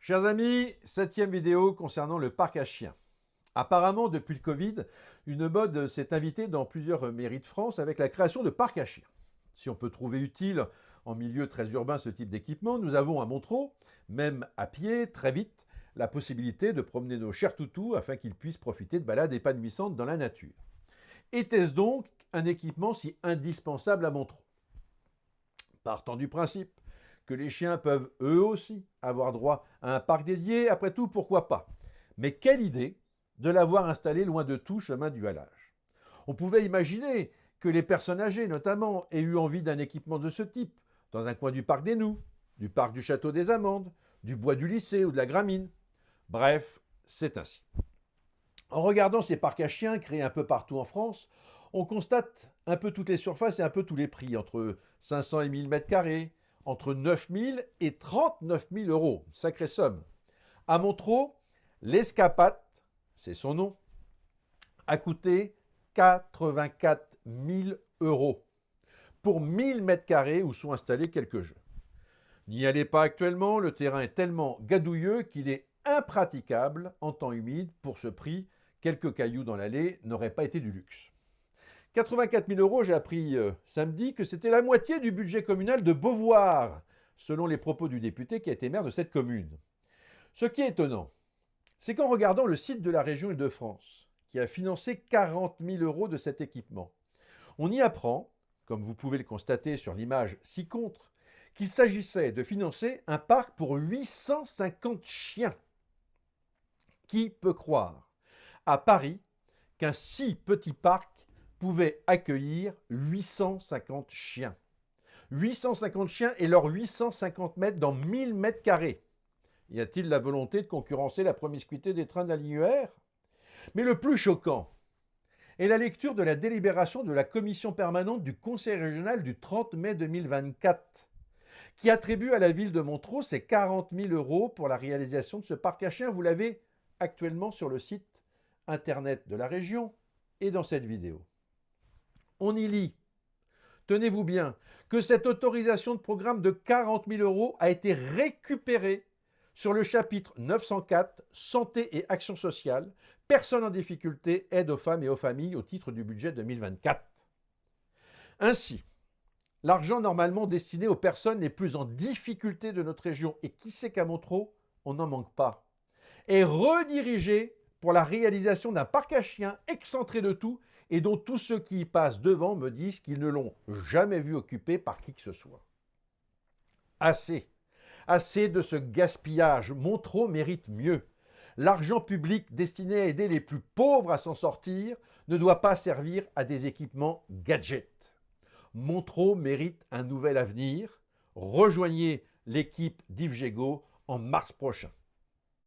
Chers amis, 7e vidéo concernant le parc à chiens. Apparemment, depuis le Covid, une mode s'est invitée dans plusieurs mairies de France avec la création de parcs à chiens. Si on peut trouver utile en milieu très urbain ce type d'équipement, nous avons à Montreux, même à pied, très vite, la possibilité de promener nos chers toutous afin qu'ils puissent profiter de balades épanouissantes dans la nature. Était-ce donc un équipement si indispensable à Montreux? Partant du principe que les chiens peuvent eux aussi avoir droit à un parc dédié, après tout, pourquoi pas? Mais quelle idée de l'avoir installé loin de tout chemin du halage. On pouvait imaginer que les personnes âgées, notamment, aient eu envie d'un équipement de ce type, dans un coin du parc des Noux, du parc du Château des Amandes, du bois du lycée ou de la Gramine. Bref, c'est ainsi. En regardant ces parcs à chiens créés un peu partout en France, on constate un peu toutes les surfaces et un peu tous les prix, entre 500 et 1000 mètres carrés, entre 9 000 et 39 000 euros. Sacrée somme. À Montreux, l'Escapade, c'est son nom, a coûté 84 000 euros pour 1000 mètres carrés où sont installés quelques jeux. N'y allez pas actuellement, le terrain est tellement gadouilleux qu'il est impraticable en temps humide. Pour ce prix, quelques cailloux dans l'allée n'auraient pas été du luxe. 84 000 euros, j'ai appris samedi que c'était la moitié du budget communal de Beauvoir, selon les propos du député qui a été maire de cette commune. Ce qui est étonnant, c'est qu'en regardant le site de la région Île-de-France, qui a financé 40 000 euros de cet équipement, on y apprend, comme vous pouvez le constater sur l'image ci-contre, qu'il s'agissait de financer un parc pour 850 chiens. Qui peut croire à Paris qu'un si petit parc pouvait accueillir 850 chiens? 850 chiens et leurs 850 mètres dans 1000 mètres carrés. Y a-t-il la volonté de concurrencer la promiscuité des trains de la ligne R? Mais le plus choquant est la lecture de la délibération de la commission permanente du Conseil régional du 30 mai 2024, qui attribue à la ville de Montreux ses 40 000 euros pour la réalisation de ce parc à chiens. Vous l'avez actuellement sur le site internet de la région et dans cette vidéo. On y lit, tenez-vous bien, que cette autorisation de programme de 40 000 euros a été récupérée sur le chapitre 904, Santé et Action sociale, Personnes en difficulté, aide aux femmes et aux familles au titre du budget 2024. Ainsi, l'argent normalement destiné aux personnes les plus en difficulté de notre région, et qui sait qu'à Montreux, on n'en manque pas, est redirigé pour la réalisation d'un parc à chiens excentré de tout et dont tous ceux qui y passent devant me disent qu'ils ne l'ont jamais vu occupé par qui que ce soit. Assez. Assez de ce gaspillage. Montreux mérite mieux. L'argent public destiné à aider les plus pauvres à s'en sortir ne doit pas servir à des équipements gadgets. Montreux mérite un nouvel avenir. Rejoignez l'équipe d'Yves Gégaud en mars prochain.